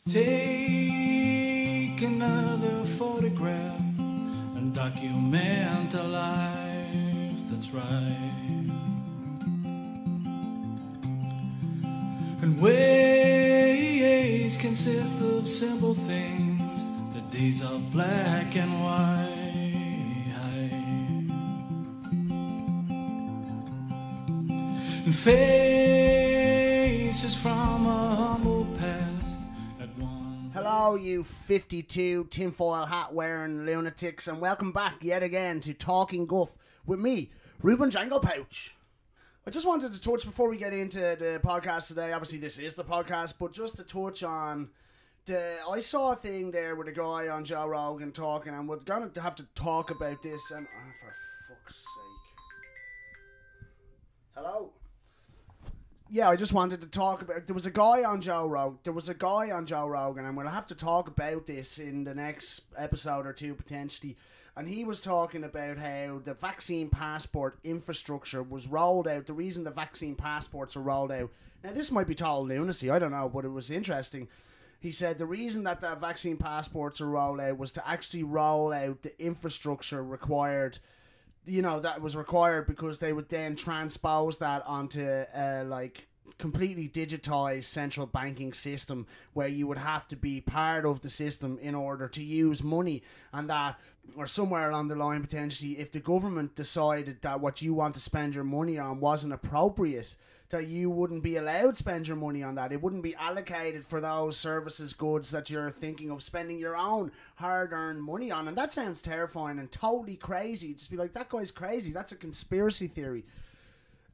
Take another photograph and document a life that's right. And ways consist of simple things, the days of black and white. And faces from a humble past at one. Hello, you 52 tinfoil hat wearing lunatics, and welcome back yet again to Talkin Guff with me, Ruben Django Pouch. I just wanted to touch before we get into the podcast today. Obviously, this is the podcast, but just to touch on I saw a thing there with a guy on Joe Rogan talking, and we're gonna have to talk about this. And for fuck's sake, hello. Yeah, I just wanted to talk about. There was a guy on Joe Rogan, and we'll have to talk about this in the next episode or two potentially. And he was talking about how the vaccine passport infrastructure was rolled out. The reason the vaccine passports are rolled out. Now, this might be total lunacy, I don't know, but it was interesting. He said the reason that the vaccine passports are rolled out was to actually roll out the infrastructure required. You know, that was required because they would then transpose that onto completely digitized central banking system where you would have to be part of the system in order to use money, and that, or somewhere along the line potentially, if the government decided that what you want to spend your money on wasn't appropriate, that you wouldn't be allowed to spend your money on that. It wouldn't be allocated for those services, goods that you're thinking of spending your own hard-earned money on. And that sounds terrifying and totally crazy. Just be like, that guy's crazy. That's a conspiracy theory.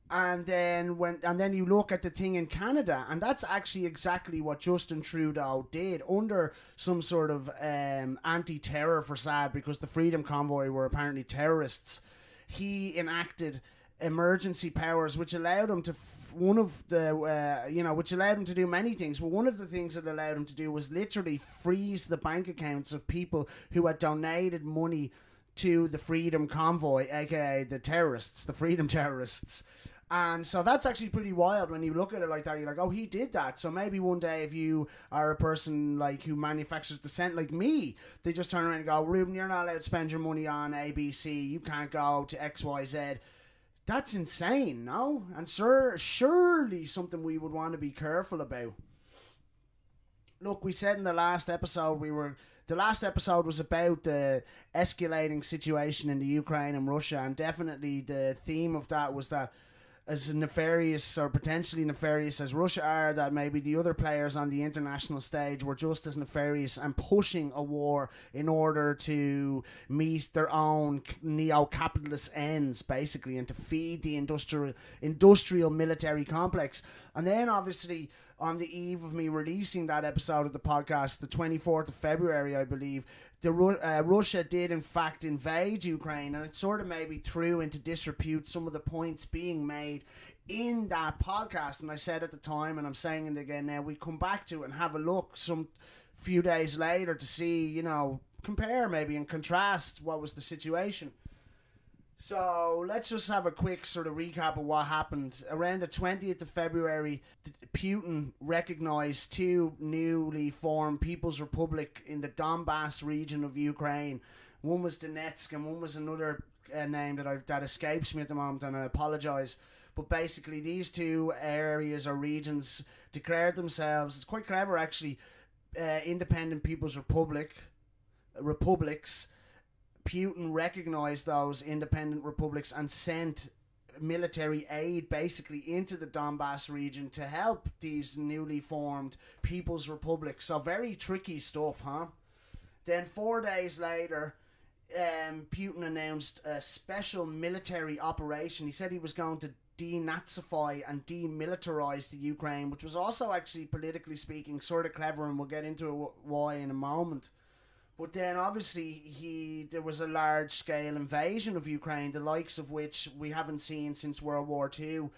And then you look at the thing in Canada, and that's actually exactly what Justin Trudeau did under some sort of anti-terror facade, because the Freedom Convoy were apparently terrorists. He enacted emergency powers, which allowed him to which allowed him to do many things. Well, one of the things that allowed him to do was literally freeze the bank accounts of people who had donated money to the Freedom Convoy, aka the terrorists, the Freedom Terrorists. And so that's actually pretty wild when you look at it like that. You're like, oh, he did that. So maybe one day, if you are a person like who manufactures the scent like me, they just turn around and go, Ruben, you're not allowed to spend your money on ABC. You can't go to XYZ. That's insane, no? And surely something we would want to be careful about. Look, we said in the last episode the last episode was about the escalating situation in the Ukraine and Russia, and definitely the theme of that was that as nefarious or potentially nefarious as Russia are, that maybe the other players on the international stage were just as nefarious and pushing a war in order to meet their own neo-capitalist ends, basically, and to feed the industrial military complex. And then, obviously, on the eve of me releasing that episode of the podcast, the 24th of February, I believe, Russia did in fact invade Ukraine, and it sort of maybe threw into disrepute some of the points being made in that podcast. And I said at the time, and I'm saying it again now, we come back to it and have a look some few days later to see, compare maybe and contrast what was the situation. So let's just have a quick sort of recap of what happened. Around the 20th of February, Putin recognized two newly formed People's Republic in the Donbass region of Ukraine. One was Donetsk and one was another name that escapes me at the moment, and I apologize. But basically these two areas or regions declared themselves, it's quite clever actually, independent People's republics. Putin recognized those independent republics and sent military aid basically into the Donbass region to help these newly formed People's Republics. So very tricky stuff, huh? Then 4 days later, Putin announced a special military operation. He said he was going to denazify and demilitarize the Ukraine, which was also actually, politically speaking, sort of clever, and we'll get into why in a moment. But then obviously there was a large scale invasion of Ukraine, the likes of which we haven't seen since World War II.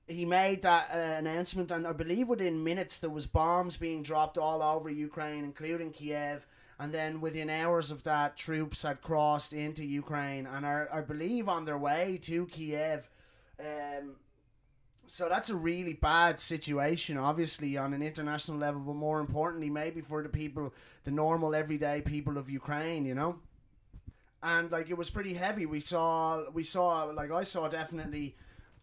He made that announcement, and I believe within minutes there was bombs being dropped all over Ukraine, including Kiev. And then within hours of that, troops had crossed into Ukraine and are, I believe, on their way to Kiev. So that's a really bad situation, obviously, on an international level, but more importantly, maybe for the people, the normal, everyday people of Ukraine, you know? And, like, it was pretty heavy. We saw, like, I saw definitely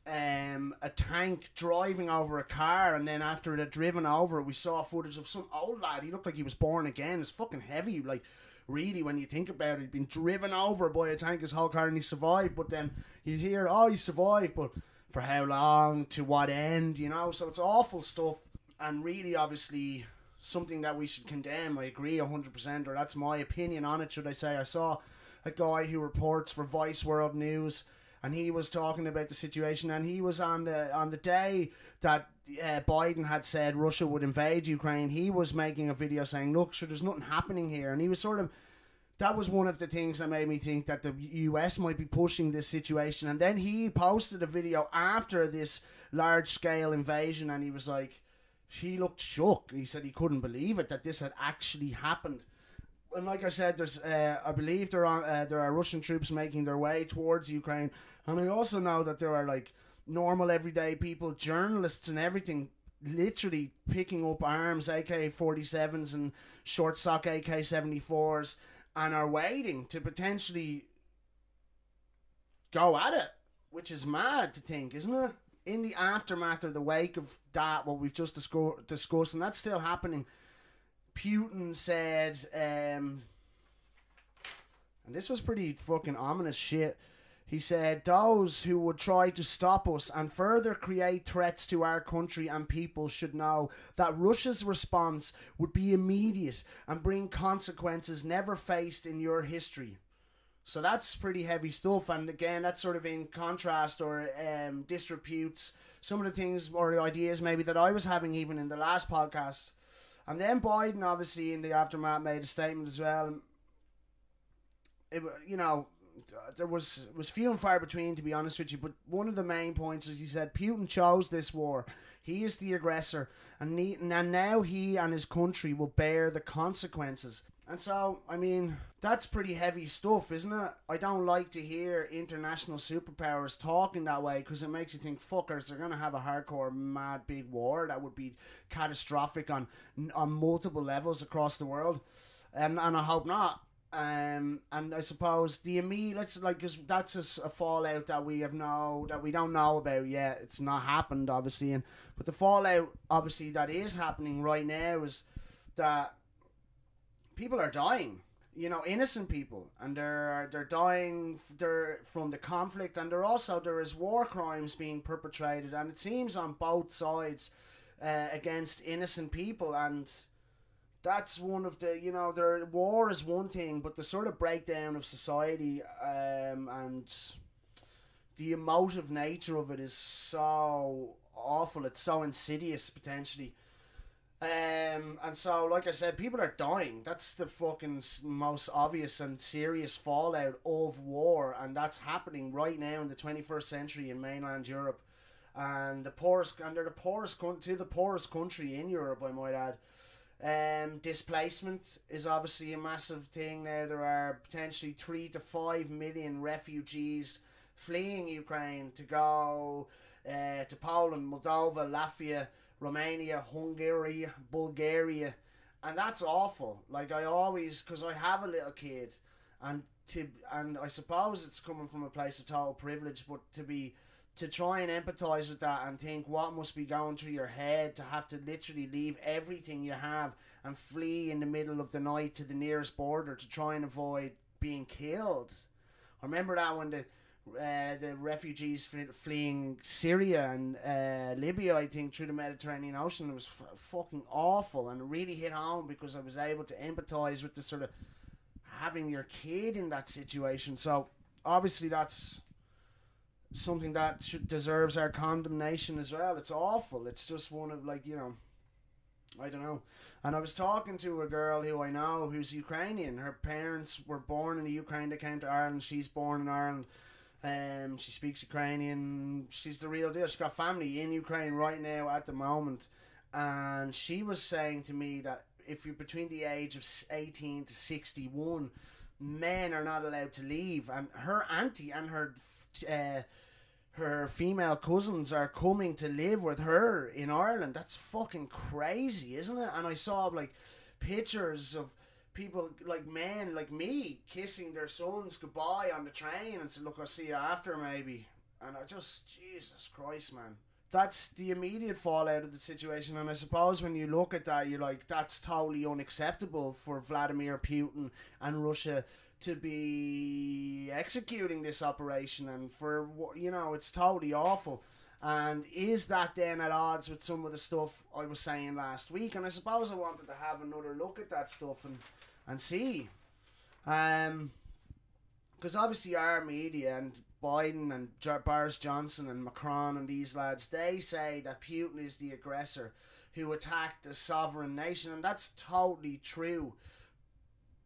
a tank driving over a car, and then after it had driven over, we saw footage of some old lad. He looked like he was born again. It's fucking heavy, like, really, when you think about it. He'd been driven over by a tank his whole car, and he survived, but then you hear, oh, he survived, but for how long, to what end, you know? So it's awful stuff, and really, obviously, something that we should condemn. I agree 100%, or that's my opinion on it, should I say. I saw a guy who reports for Vice World News, and he was talking about the situation, and he was on the day that Biden had said Russia would invade Ukraine. He was making a video saying, look, sure, there's nothing happening here. And he was sort of, that was one of the things that made me think that the US might be pushing this situation. And then he posted a video after this large-scale invasion, and he was like, he looked shook. He said he couldn't believe it, that this had actually happened. And like I said, there's, I believe there are Russian troops making their way towards Ukraine. And I also know that there are, like, normal everyday people, journalists and everything, literally picking up arms, AK-47s and short stock AK-74s, and are waiting to potentially go at it, which is mad to think, isn't it? In the aftermath or the wake of that, what we've just discussed, and that's still happening, Putin said, and this was pretty fucking ominous shit, he said, those who would try to stop us and further create threats to our country and people should know that Russia's response would be immediate and bring consequences never faced in your history. So that's pretty heavy stuff, and again, that's sort of in contrast or disreputes some of the things or the ideas maybe that I was having even in the last podcast. And then Biden, obviously, in the aftermath, made a statement as well. It, you know, there was few and far between, to be honest with you, but one of the main points is he said Putin chose this war. He is the aggressor, and now he and his country will bear the consequences. And so, I mean, that's pretty heavy stuff, isn't it? I don't like to hear international superpowers talking that way, because it makes you think, fuckers, they're going to have a hardcore, mad, big war that would be catastrophic on multiple levels across the world. And I hope not. And I suppose the immediate, cause that's a fallout that we don't know about yet. It's not happened, obviously, but the fallout, obviously, that is happening right now is that people are dying, you know, innocent people, and they're dying from the conflict, and there is war crimes being perpetrated, and it seems on both sides against innocent people. And that's one of the, you know, war is one thing, but the sort of breakdown of society and the emotive nature of it is so awful. It's so insidious, potentially. And so, like I said, people are dying. That's the fucking most obvious and serious fallout of war, and that's happening right now in the 21st century in mainland Europe. And they're the poorest country in Europe, I might add. Displacement is obviously a massive thing now. There are potentially 3 to 5 million refugees fleeing Ukraine to go to Poland, Moldova, Latvia, Romania, Hungary, Bulgaria, and that's awful. Like, I always, because I have a little kid, and I suppose it's coming from a place of total privilege, but to try and empathise with that and think what must be going through your head to have to literally leave everything you have and flee in the middle of the night to the nearest border to try and avoid being killed. I remember that when the refugees fleeing Syria and Libya, I think, through the Mediterranean Ocean, it was fucking awful, and it really hit home because I was able to empathise with the sort of having your kid in that situation. So obviously that's something that deserves our condemnation as well. It's awful. It's just one of, like, you know, I don't know. And I was talking to a girl who I know who's Ukrainian. Her parents were born in the Ukraine. They came to Ireland. She's born in Ireland. She speaks Ukrainian. She's the real deal. She's got family in Ukraine right now at the moment. And she was saying to me that if you're between the age of 18 to 61, men are not allowed to leave. And her auntie and her her female cousins are coming to live with her in Ireland. That's fucking crazy, isn't it? And I saw like pictures of people, like men like me, kissing their sons goodbye on the train and said, look, I'll see you after maybe. And I just, Jesus Christ, man. That's the immediate fallout of the situation. And I suppose when you look at that, you're like, that's totally unacceptable for Vladimir Putin and Russia to be executing this operation, and for, you know, it's totally awful. And is that then at odds with some of the stuff I was saying last week? And I suppose I wanted to have another look at that stuff and see, because obviously our media and Biden and Boris Johnson and Macron and these lads, they say that Putin is the aggressor who attacked a sovereign nation, and that's totally true.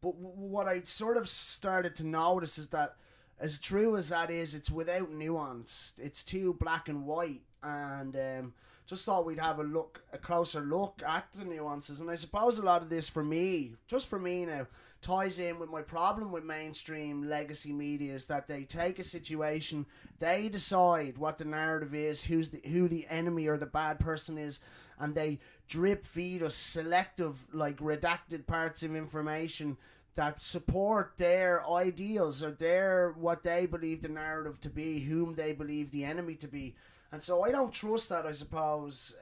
But what I sort of started to notice is that, as true as that is, it's without nuance. It's too black and white, and just thought we'd have a closer look at the nuances. And I suppose a lot of this, for me, just for me now, ties in with my problem with mainstream legacy media, is that they take a situation, they decide what the narrative is, who the enemy or the bad person is, and they drip feed us selective, like redacted parts of information that support their ideals or their, what they believe the narrative to be, whom they believe the enemy to be. And so I don't trust that, I suppose,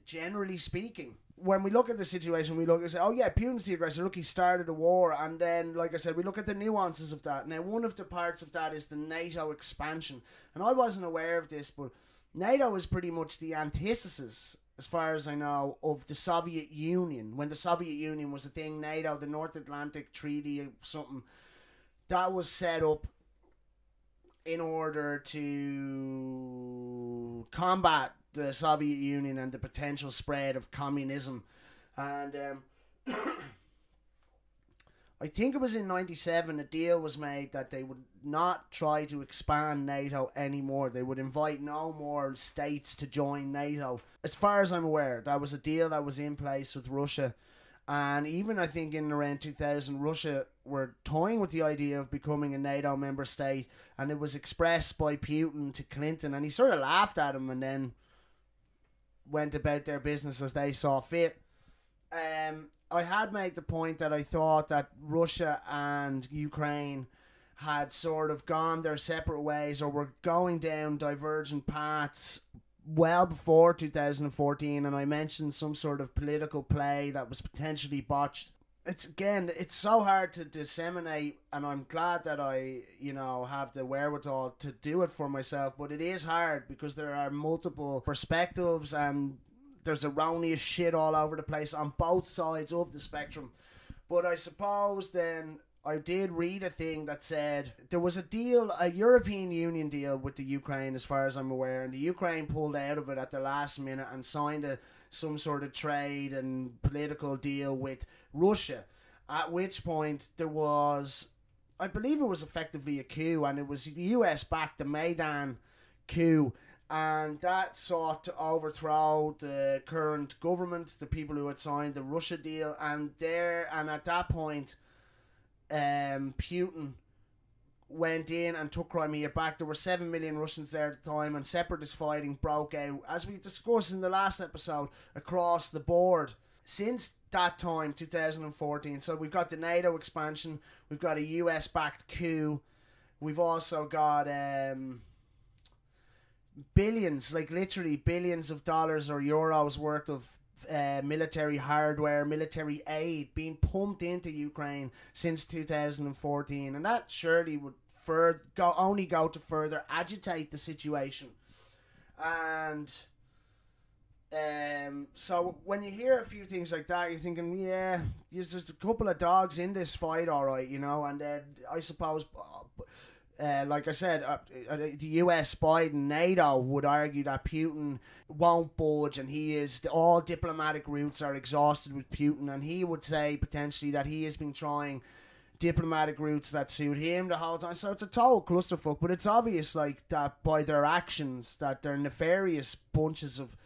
generally speaking. When we look at the situation, we look and say, oh yeah, Putin's the aggressor, look, he started a war. And then, like I said, we look at the nuances of that. Now, one of the parts of that is the NATO expansion. And I wasn't aware of this, but NATO is pretty much the antithesis, as far as I know, of the Soviet Union. When the Soviet Union was a thing, NATO, the North Atlantic Treaty, something, that was set up in order to combat the Soviet Union and the potential spread of communism. And I think it was in 97 a deal was made that they would not try to expand NATO anymore. They would invite no more states to join NATO. As far as I'm aware, that was a deal that was in place with Russia. And even I think in around 2000, Russia were toying with the idea of becoming a NATO member state, and it was expressed by Putin to Clinton, and he sort of laughed at him and then went about their business as they saw fit. I had made the point that I thought that Russia and Ukraine had sort of gone their separate ways, or were going down divergent paths well before 2014, and I mentioned some sort of political play that was potentially botched. It's so hard to disseminate, and I'm glad that I, have the wherewithal to do it for myself, but it is hard because there are multiple perspectives and there's erroneous shit all over the place on both sides of the spectrum. But I suppose then I did read a thing that said there was a deal, a European Union deal with the Ukraine, as far as I'm aware, and the Ukraine pulled out of it at the last minute and signed some sort of trade and political deal with Russia, at which point there was, I believe it was effectively a coup, and it was US backed, the Maidan coup, and that sought to overthrow the current government, the people who had signed the Russia deal, and at that point Putin went in and took Crimea back. There were 7 million Russians there at the time, and separatist fighting broke out, as we discussed in the last episode, across the board since that time, 2014. So we've got the NATO expansion, we've got a US backed coup, we've also got billions, like literally billions of dollars or euros worth of military hardware, military aid being pumped into Ukraine since 2014, and that surely would only go to further agitate the situation. And so when you hear a few things like that, you're thinking, yeah, there's just a couple of dogs in this fight, all right, and then I suppose like I said, the US, Biden, NATO would argue that Putin won't budge, and all diplomatic routes are exhausted with Putin, and he would say potentially that he has been trying diplomatic routes that suit him the whole time. So it's a total clusterfuck, but it's obvious like that by their actions that they're nefarious bunches of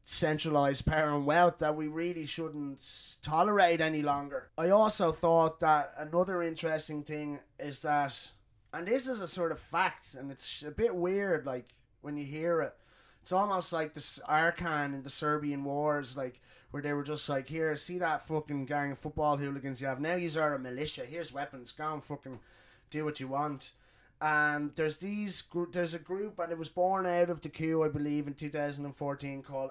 centralized power and wealth that we really shouldn't tolerate any longer. I also thought that another interesting thing is that, And this is a sort of fact, and it's a bit weird, like, when you hear it. It's almost like this Arkan in the Serbian wars, like, where they were just like, here, see that fucking gang of football hooligans you have? Now you are a militia. Here's weapons. Go and fucking do what you want. And there's a group, and it was born out of the coup, I believe, in 2014, called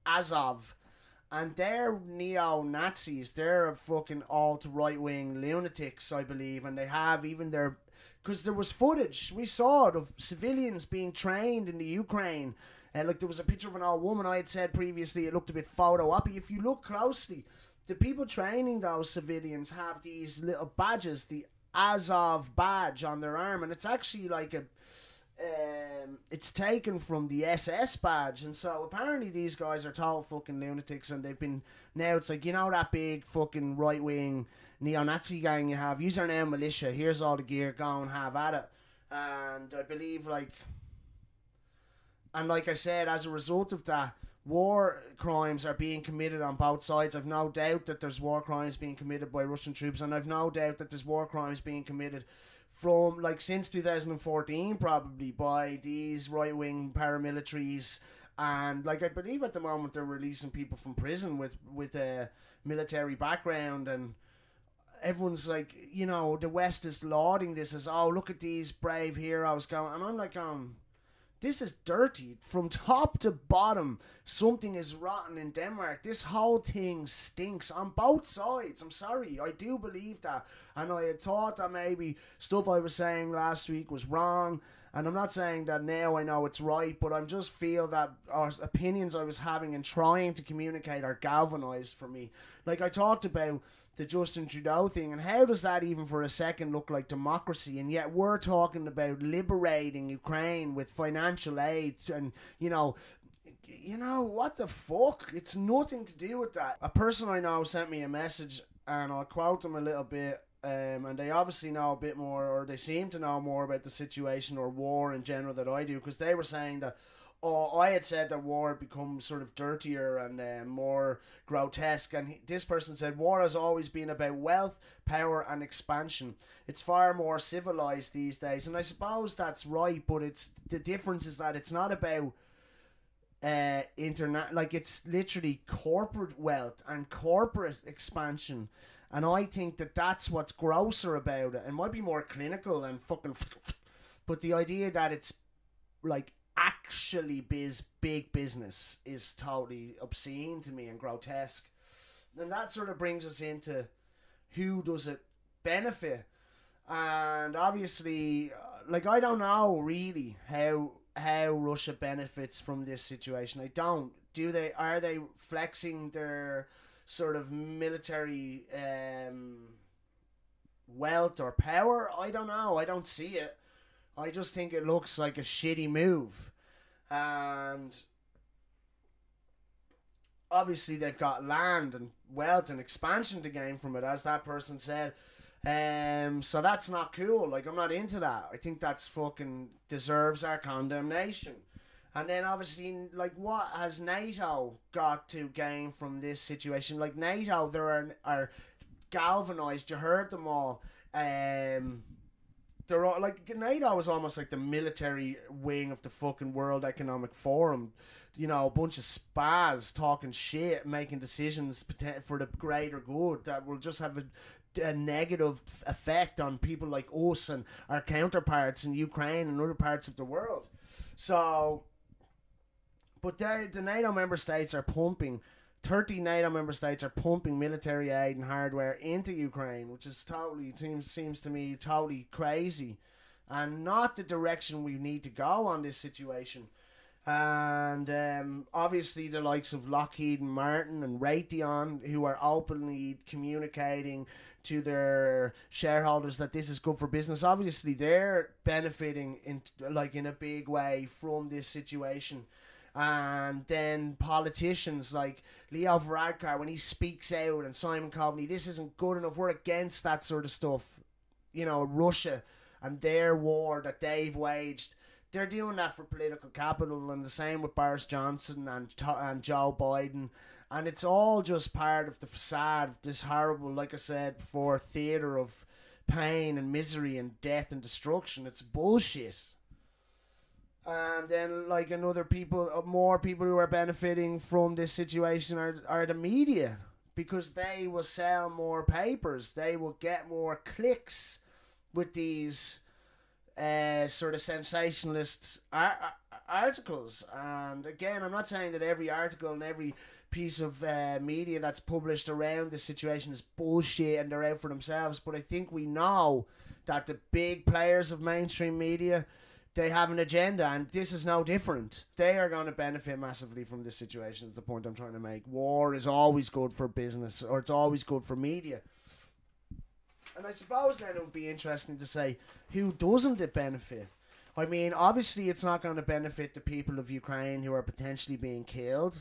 Azov. And they're neo-Nazis. They're a fucking alt-right-wing lunatics, I believe. And they have even their... Because there was footage, we saw it, of civilians being trained in the Ukraine. Like, there was a picture of an old woman. I had said previously it looked a bit photo-oppy. If you look closely, the people training those civilians have these little badges, the Azov badge on their arm. And it's actually like a... it's taken from the SS badge, and so apparently these guys are total fucking lunatics, and they've been, now it's like, you know that big fucking right-wing neo-Nazi gang you have, yous are now militia, here's all the gear, go and have at it. And I believe, like, and like I said, as a result of that, war crimes are being committed on both sides. I've no doubt that there's war crimes being committed by Russian troops, and I've no doubt that there's war crimes being committed from, like, since 2014 probably, by these right-wing paramilitaries. And, like, I believe at the moment they're releasing people from prison with a military background, and everyone's like, you know, the West is lauding this as, oh, look at these brave heroes going, and I'm like, this is dirty from top to bottom. Something is rotten in Denmark. This whole thing stinks on both sides. I'm sorry, I do believe that, and I had thought that maybe stuff I was saying last week was wrong, and I'm not saying that now I know it's right, but I just feel that our opinions I was having and trying to communicate are galvanized for me. Like, I talked about the Justin Trudeau thing, and how does that even for a second look like democracy? And yet we're talking about liberating Ukraine with financial aid, and you know, what the fuck? It's nothing to do with that. A person I know sent me a message, and I'll quote them a little bit, and they obviously know a bit more, or they seem to know more about the situation or war in general than I do, because they were saying that, I had said that war had become sort of dirtier and more grotesque, and this person said war has always been about wealth, power and expansion. It's far more civilized these days, and I suppose that's right, but the difference is that it's not about like, it's literally corporate wealth and corporate expansion. And I think that that's what's grosser about it. It might be more clinical and fucking, but the idea that it's like actually big business is totally obscene to me and grotesque. And that sort of brings us into who does it benefit. And obviously, like, I don't know really how Russia benefits from this situation. I don't. Are they flexing their sort of military wealth or power? I don't know. I don't see it. I just think it looks like a shitty move. And obviously they've got land and wealth and expansion to gain from it, as that person said. So that's not cool. Like, I'm not into that. I think that's fucking deserves our condemnation. And then obviously, like, what has NATO got to gain from this situation? Like, NATO, are galvanized. You heard them all. They're all, like, NATO is almost like the military wing of the fucking World Economic Forum. You know, a bunch of spas talking shit, making decisions for the greater good that will just have a negative effect on people like us and our counterparts in Ukraine and other parts of the world. So, but the NATO member states are pumping, 30 NATO member states are pumping military aid and hardware into Ukraine, which is seems to me totally crazy and not the direction we need to go on this situation. And obviously the likes of Lockheed Martin and Raytheon, who are openly communicating to their shareholders that this is good for business, obviously they're benefiting in a big way from this situation. And then politicians like Leo Varadkar, when he speaks out, and Simon Coveney, this isn't good enough, we're against that sort of stuff. You know, Russia and their war that they've waged, they're doing that for political capital, and the same with Boris Johnson and Joe Biden. And it's all just part of the facade of this horrible, like I said before, theatre of pain and misery and death and destruction. It's bullshit. And then, like, more people who are benefiting from this situation are the media, because they will sell more papers. They will get more clicks with these sort of sensationalist articles. And again, I'm not saying that every article and every piece of media that's published around this situation is bullshit and they're out for themselves, but I think we know that the big players of mainstream media, they have an agenda, and this is no different. They are going to benefit massively from this situation, is the point I'm trying to make. War is always good for business, or it's always good for media. And I suppose then it would be interesting to say, who doesn't it benefit? I mean, obviously it's not going to benefit the people of Ukraine who are potentially being killed.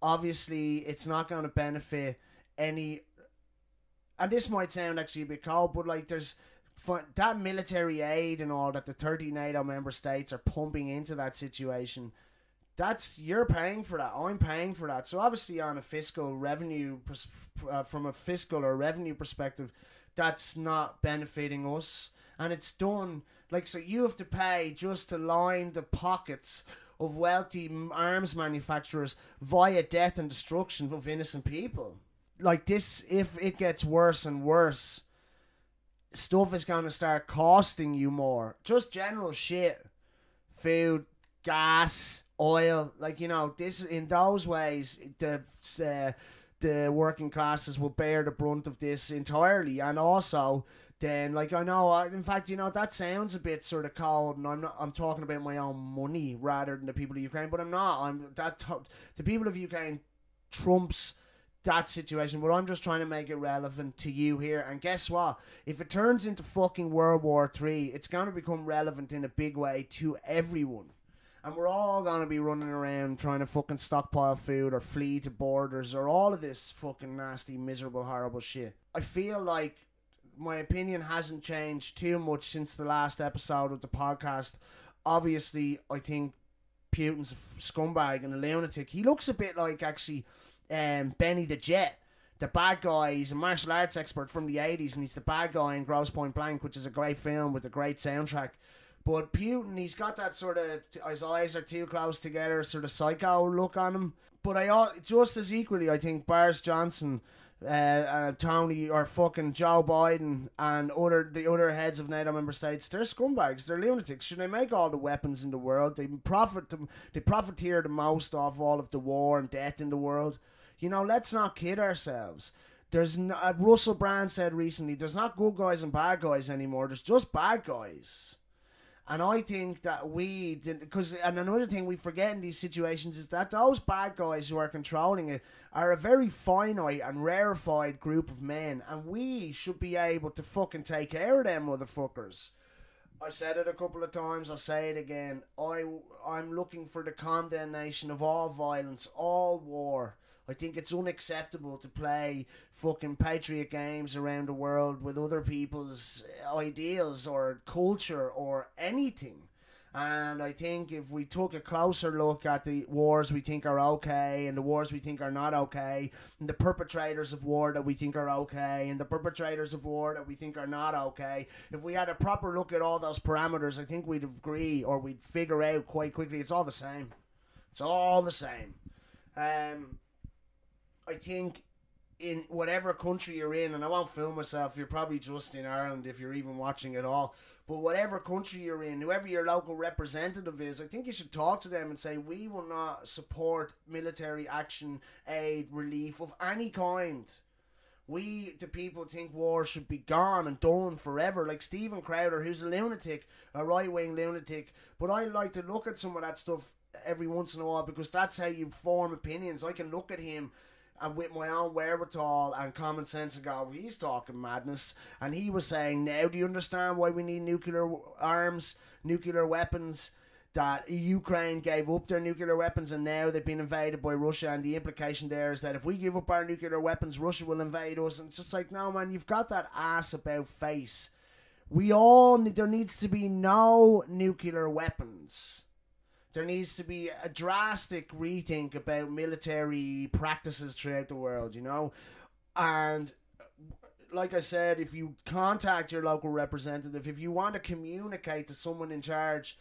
Obviously it's not going to benefit any... And this might sound actually a bit cold, but like there's... that military aid and all that the 30 NATO member states are pumping into that situation, you're paying for that. I'm paying for that. So obviously on a fiscal revenue, from a fiscal or revenue perspective, that's not benefiting us. And it's done, like, so you have to pay just to line the pockets of wealthy arms manufacturers via death and destruction of innocent people. Like this, if it gets worse and worse, stuff is going to start costing you more. Just general shit. Food, gas, oil. Like, you know, this, in those ways, the working classes will bear the brunt of this entirely. And also, then, like, I know, in fact, you know, that sounds a bit sort of cold, and I'm talking about my own money rather than the people of Ukraine, but I'm not. The people of Ukraine trumps that situation, but I'm just trying to make it relevant to you here. And guess what? If it turns into fucking World War III, it's going to become relevant in a big way to everyone. And we're all going to be running around trying to fucking stockpile food or flee to borders or all of this fucking nasty, miserable, horrible shit. I feel like my opinion hasn't changed too much since the last episode of the podcast. Obviously, I think Putin's a scumbag and a lunatic. He looks a bit like, actually... Benny the Jet, the bad guy. He's a martial arts expert from the 80s, and he's the bad guy in Grosse Point Blank, which is a great film with a great soundtrack. But Putin, he's got that sort of, his eyes are too close together, sort of psycho look on him. But just as equally, I think Boris Johnson, Tony, or fucking Joe Biden, and the other heads of NATO member states, they're scumbags, they're lunatics. Should they make all the weapons in the world? They profiteer the most off all of the war and death in the world. You know, let's not kid ourselves. Russell Brand said recently, there's not good guys and bad guys anymore. There's just bad guys. And I think that and another thing we forget in these situations is that those bad guys who are controlling it are a very finite and rarefied group of men. And we should be able to fucking take care of them motherfuckers. I said it a couple of times, I'll say it again. I'm looking for the condemnation of all violence, all war. I think it's unacceptable to play fucking patriot games around the world with other people's ideals or culture or anything. And I think if we took a closer look at the wars we think are okay and the wars we think are not okay, and the perpetrators of war that we think are okay and the perpetrators of war that we think are not okay, if we had a proper look at all those parameters, I think we'd agree, or we'd figure out quite quickly, it's all the same. It's all the same. I think in whatever country you're in, and I won't fool myself, you're probably just in Ireland if you're even watching at all, but whatever country you're in, whoever your local representative is, I think you should talk to them and say, we will not support military action, aid, relief of any kind. We, the people, think war should be gone and done forever. Like Stephen Crowder, who's a lunatic, a right-wing lunatic, but I like to look at some of that stuff every once in a while, because that's how you form opinions. I can look at him and with my own wherewithal and common sense and go, he's talking madness. And he was saying, now do you understand why we need nuclear arms, nuclear weapons? That Ukraine gave up their nuclear weapons and now they've been invaded by Russia, and the implication there is that if we give up our nuclear weapons, Russia will invade us. And it's just like, no man, you've got that ass about face. There needs to be no nuclear weapons. There needs to be a drastic rethink about military practices throughout the world, you know? And like I said, if you contact your local representative, if you want to communicate to someone in charge,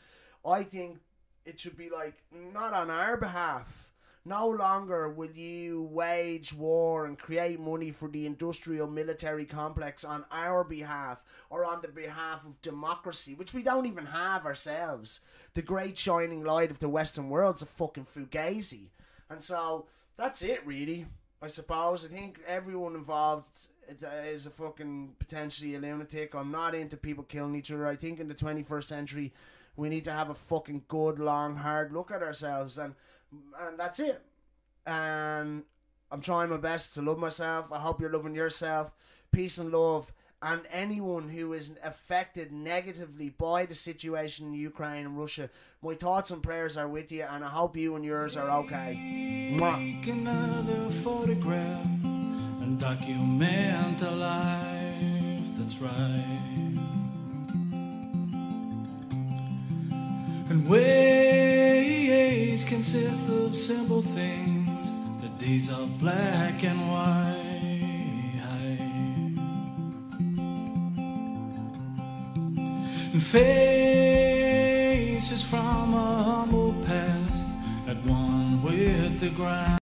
I think it should be like, not on our behalf. No longer will you wage war and create money for the industrial military complex on our behalf or on the behalf of democracy, which we don't even have ourselves. The great shining light of the Western world's a fucking fugazi. And so that's it, really, I suppose. I think everyone involved is a fucking potentially a lunatic. I'm not into people killing each other. I think in the 21st century we need to have a fucking good, long, hard look at ourselves, and that's it. And I'm trying my best to love myself. I hope you're loving yourself. Peace and love. And anyone who is affected negatively by the situation in Ukraine and Russia, my thoughts and prayers are with you, and I hope you and yours are okay. Take another photograph and document a life that's right. And ways consist of simple things, the days of black and white. And faces from a humble past at one with the ground.